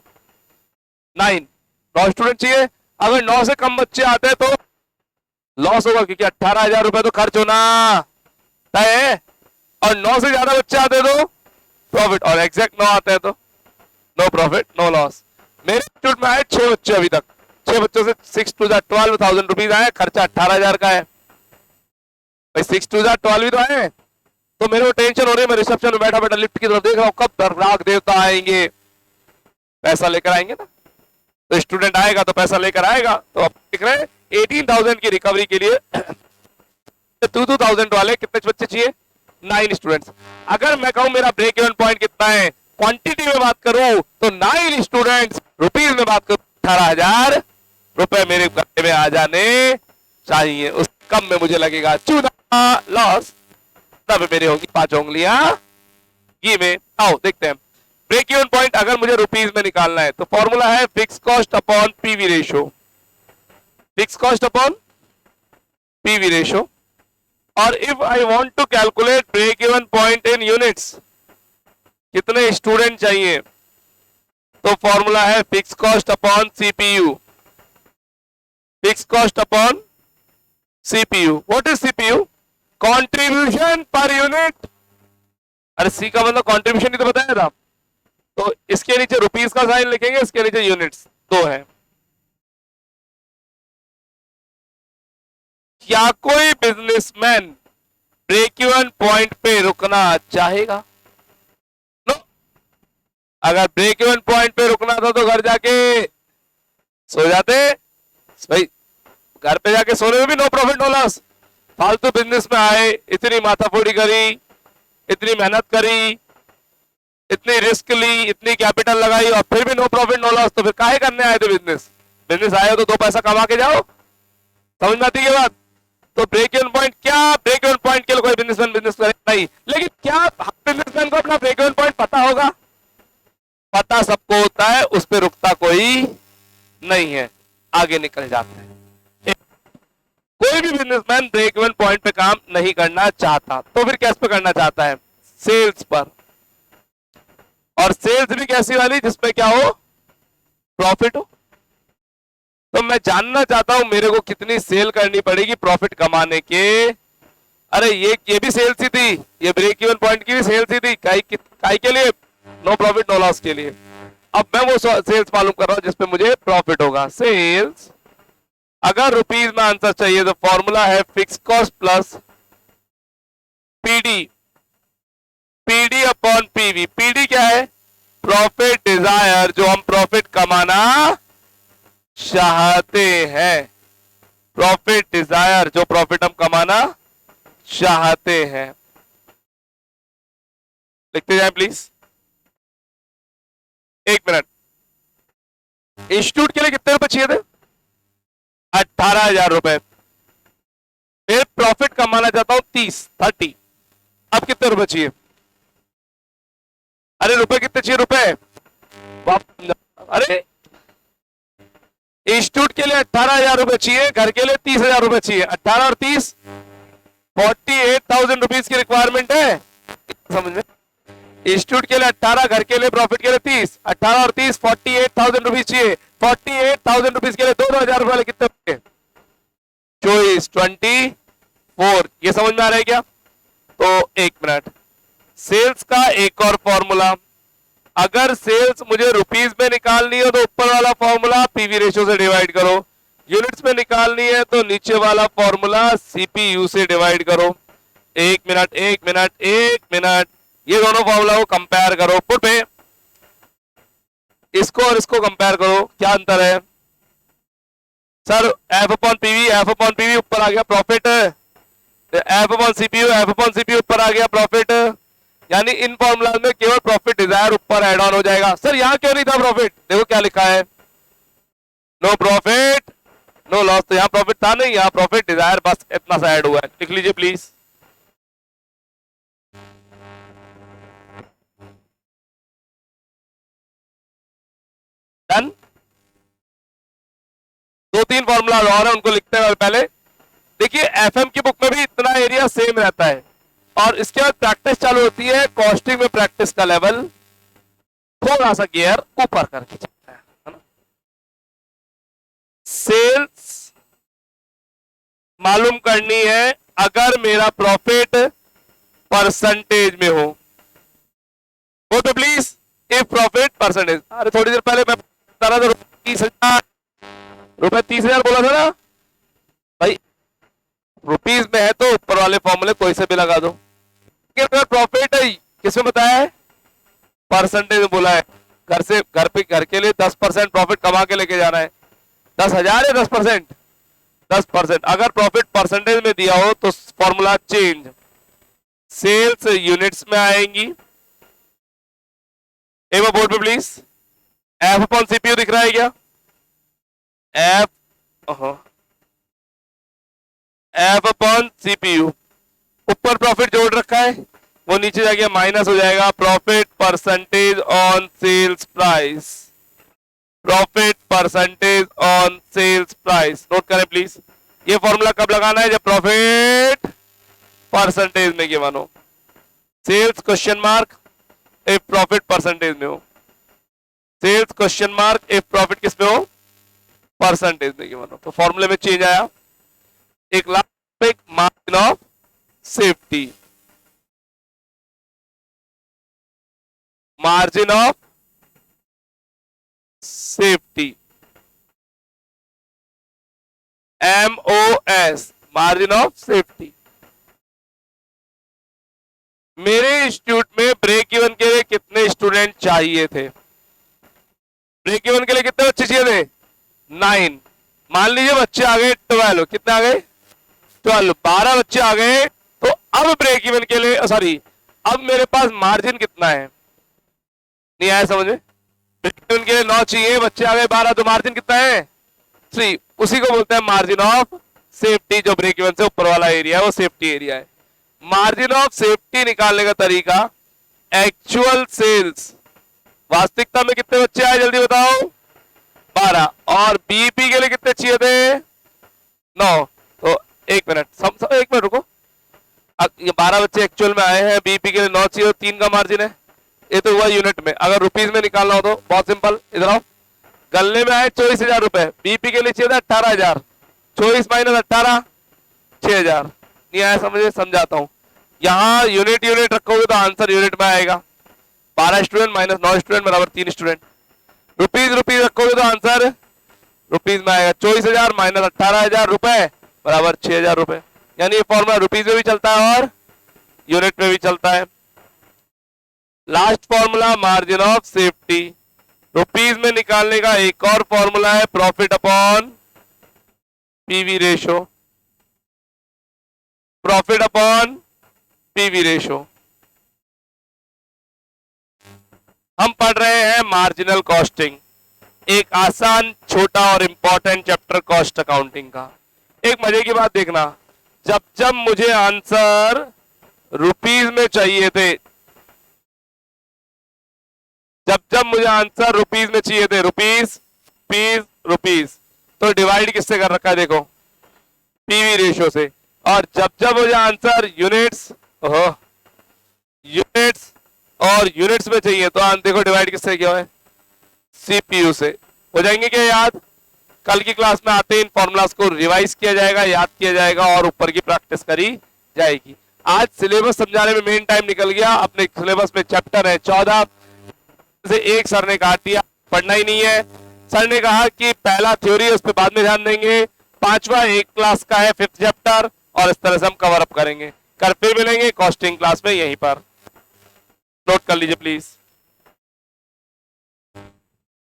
9 स्टूडेंट चाहिए। अगर 9 से कम बच्चे आते हैं तो लॉस होगा, क्योंकि 18,000 रुपए तो खर्च होना तय है, और 9 से ज्यादा बच्चे आते तो प्रॉफिट, और एग्जैक्ट 9 आते हैं तो नो प्रॉफिट नो लॉस। मेरे इंस्टीट्यूट में आए 6 बच्चे अभी तक, 6 बच्चों से 6 टू 12,000 रुपीज आए, खर्चा 18,000 का है भाई। 6 टू 12 ही तो आए, तो मेरे को टेंशन हो रही है, मैं रिसेप्शन में बैठा बैठा लिफ्ट की तरफ देख रहा हूं, कब राग देवता आएंगे, पैसा लेकर आएंगे ना, तो स्टूडेंट आएगा तो पैसा लेकर आएगा। तो अब देख रहे हैं 18,000 की रिकवरी के लिए 2,000 वाले कितने बच्चे चाहिए? 9 स्टूडेंट्स। अगर मैं कहूं मेरा ब्रेक इवन पॉइंट कितना है, क्वांटिटी में बात करूं तो 9 स्टूडेंट्स, रुपीज में बात करूं 18,000 रुपए मेरे खाते में आ जाने चाहिए, उस कम में मुझे लगेगा चूना लॉस, तब मेरे होगी 5 उंगलियां घी में। आओ देखते हैं ब्रेक इवन पॉइंट अगर मुझे रुपीज में निकालना है तो फॉर्मूला है fix cost upon PV ratio, fix cost upon PV ratio. और if I want to calculate break even point in units, कितने स्टूडेंट चाहिए, तो फॉर्मूला है fix cost upon CPU, fix cost upon CPU. What is CPU? Contribution per unit. अरे C का मतलब contribution ही तो बताया था, तो इसके नीचे रुपीस का साइन लिखेंगे, इसके नीचे यूनिट्स 2 है। क्या कोई बिजनेसमैन ब्रेक इवन पॉइंट पे रुकना चाहेगा? नो। अगर ब्रेक इवन पॉइंट पे रुकना था तो घर जाके सो जाते भाई, घर पे जाके सोने में भी नो प्रॉफिट नो लॉस। फालतू बिजनेस में आए, इतनी माथाफोड़ी करी, इतनी मेहनत करी, इतनी रिस्क ली, इतनी कैपिटल लगाई, और फिर भी नो प्रॉफिट नो लॉस, तो फिर काहे करने आए थे बिजनेस? बिजनेस आए हो तो 2 पैसा कमा के जाओ, समझ में आती है बात? तो ब्रेक इवन पॉइंट, क्या ब्रेक इवन पॉइंट के लिए कोई बिजनेसमैन बिजनेस करे? नहीं। लेकिन क्या बिजनेसमैन को अपना ब्रेक इवन पॉइंट पता होगा? पता सबको होता है, उस पर रुकता कोई नहीं है, आगे निकल जाते हैं। कोई भी बिजनेसमैन ब्रेक इवन पॉइंट पे काम नहीं करना चाहता, तो फिर किस पे करना चाहता है? सेल्स पर। और सेल्स भी कैसी वाली, जिसपे क्या हो? प्रॉफिट हो। तो मैं जानना चाहता हूं मेरे को कितनी सेल करनी पड़ेगी प्रॉफिट कमाने के। अरे ये भी सेल्स ही थी, ये ब्रेक इवन पॉइंट की भी सेल्स ही थी, काई के लिए? नो प्रॉफिट नो लॉस के लिए। अब मैं वो सेल्स मालूम कर रहा हूं जिसपे मुझे प्रॉफिट होगा। सेल्स अगर रुपीज में आंसर चाहिए तो फॉर्मूला है fix cost plus PD PD upon PV. PD क्या है? प्रॉफिट डिजायर, जो हम प्रॉफिट कमाना चाहते हैं। प्रॉफिट डिजायर, जो प्रॉफिट हम कमाना चाहते हैं। लिखते जाए प्लीज। एक मिनट। इंस्टीट्यूट के लिए कितने रुपए चाहिए थे? 18,000 रुपए। फिर प्रॉफिट कमाना चाहता हूं 30। अब कितने रुपए चाहिए? अरे रुपए कितने चाहिए? रुपए अरे इंस्टीट्यूट के लिए 18,000 रुपए चाहिए, घर के लिए 30,000 रुपए चाहिए। 18 और 30 48,000 रुपीज की रिक्वायरमेंट है, समझ में? इंस्टीट्यूट के लिए 18, घर के लिए प्रॉफिट के लिए 30। 18 और 30 48,000 रुपीज चाहिए। 48,000 रुपीज के लिए 2,000 रुपए कितने बचे? 24। ये समझ में आ रहा है क्या? तो एक मिनट। सेल्स का एक और फॉर्मूला, अगर सेल्स मुझे रुपीस में निकालनी हो तो ऊपर वाला फॉर्मूला पीवी रेशियो से डिवाइड करो, यूनिट्स में निकालनी है तो नीचे वाला फॉर्मूला सीपीयू से डिवाइड करो। एक मिनट, ये दोनों फॉर्मूला को कंपेयर करो। पुट पे इसको और इसको कंपेयर करो, क्या अंतर है? सर एफ अपॉन पीवी ऊपर आ गया प्रॉफिट, एफ अपॉन सीपीयू ऊपर आ गया प्रॉफिट। यानी इन फॉर्मूला में केवल प्रॉफिट डिजायर ऊपर ऐड ऑन हो जाएगा। सर यहां क्यों नहीं था प्रॉफिट? देखो क्या लिखा है, नो प्रॉफिट नो लॉस। तो यहां प्रॉफिट था नहीं, यहां प्रॉफिट डिजायर बस इतना सा ऐड हुआ है। लिख लीजिए प्लीज। डन। 2-3 फॉर्मूला और है, उनको लिखते हैं पहले। देखिए एफएम की बुक में भी इतना एरिया सेम रहता है, और इसके बाद प्रैक्टिस चालू होती है। कॉस्टिंग में प्रैक्टिस का लेवल थोड़ा सा गियर ऊपर करके चलता है ना। सेल्स मालूम करनी है अगर मेरा प्रॉफिट परसेंटेज में हो। वो तो प्लीज इफ प्रॉफिट परसेंटेज। अरे थोड़ी देर पहले मैं बता रहा था 30,000 रुपए, 30,000 बोला था ना भाई। रुपीस में है तो ऊपर वाले फॉर्मूले कोई से भी लगा दो। प्रॉफिट है किसमें बताया है? परसेंटेज में बोला है। घर के लिए 10% प्रॉफिट कमा के लेके जाना है। 10,000 है 10%। 10%। अगर प्रॉफिट परसेंटेज में दिया हो तो फॉर्मूला चेंज, सेल्स यूनिट्स में आएंगी। एक बार बोर्ड पे प्लीज। एफ अपॉन सीपीयू दिख रहा है क्या? F upon CPU. ऊपर प्रॉफिट जोड़ रखा है, वो नीचे जाके माइनस हो जाएगा। Profit percentage on sales price. Profit percentage on sales price note करें प्लीज। ये फॉर्मूला कब लगाना है? जब प्रॉफिट परसेंटेज में गिवन हो। Sales question mark if profit percentage में हो। Sales question mark if profit किस में हो? परसेंटेज में गिवन हो। तो फॉर्मूले में चेंज आया। एक lakh margin of safety, margin of safety, MOS, margin of safety. मेरे इंस्टीट्यूट में ब्रेक इवन के लिए कितने स्टूडेंट चाहिए थे? ब्रेक इवन के लिए कितने बच्चे चाहिए थे? 9। मान लीजिए बच्चे आ गए 12। कितने आ गए? 12। 12 बच्चे आ गए। तो अब ब्रेक इवन के लिए अब मेरे पास मार्जिन कितना है? नहीं आया समझ में? ब्रेक इवन के लिए 9 चाहिए, बच्चे आ गए 12, तो मार्जिन कितना है? 3। उसी को बोलते हैं मार्जिन ऑफ सेफ्टी। जो ब्रेक इवन से ऊपर वाला एरिया है वो सेफ्टी एरिया है। मार्जिन ऑफ सेफ्टी निकालने का तरीका, एक्चुअल सेल्स, वास्तविकता में कितने बच्चे आए जल्दी बताओ? 12। और बीपी के लिए कितने चाहिए थे? 9। तो एक मिनट रुको। ये 12 बच्चे एक्चुअल में आए हैं, बीपी के लिए 9 चाहिए, 3 का मार्जिन है। ये तो हुआ यूनिट में। अगर रुपीस में निकालना हो तो बहुत सिंपल, इधर आओ। गलने में आए 24,000 रुपए, बीपी के लिए चाहिए था 18,000। 24 माइनस 18 6,000। नहीं आया समझे? समझाता हूं। यहां यूनिट रखोगे तो आंसर यूनिट में आएगा। 12 स्टूडेंट माइनस 9 स्टूडेंट बराबर 3 स्टूडेंट। रुपीस रखोगे तो आंसर रुपीस में आएगा। 24,000 माइनस 18,000 रुपए बराबर 6,000 रुपए। यानी ये फॉर्मूला रुपीस में भी चलता है और यूनिट में भी चलता है। Last formula margin of safety. Rupees में निकालने का एक और फॉर्मूला है profit upon PV ratio. Profit upon PV ratio. हम पढ़ रहे हैं मार्जिनल कॉस्टिंग, एक आसान छोटा और इंपॉर्टेंट चैप्टर कॉस्ट अकाउंटिंग का। एक मजे की बात देखना, जब जब मुझे आंसर रुपीज में चाहिए थे, जब जब मुझे आंसर रुपीज में चाहिए थे, रुपीज पीस रुपीज, तो डिवाइड किससे कर रखा है देखो, पीवी रेशियो से। और जब जब मुझे आंसर यूनिट्स यूनिट्स और यूनिट्स में चाहिए तो देखो डिवाइड किससे किया है, सीपीयू से। हो जाएंगे क्या याद? कल की क्लास में आते ही इन फॉर्मूलास को रिवाइज किया जाएगा, याद किया जाएगा और ऊपर की प्रैक्टिस करी जाएगी। आज सिलेबस समझाने में मेन टाइम निकल गया। अपने सिलेबस में चैप्टर है 14 से एक सर ने काट दिया, पढ़ना ही नहीं है। सर ने कहा कि पहला थ्योरी है, उस पर बाद में ध्यान देंगे। पांचवा एक क्लास का है 5th चैप्टर, और इस तरह से हम कवर अप करेंगे। फिर मिलेंगे कॉस्टिंग क्लास में यहीं पर। नोट कर लीजिए प्लीज।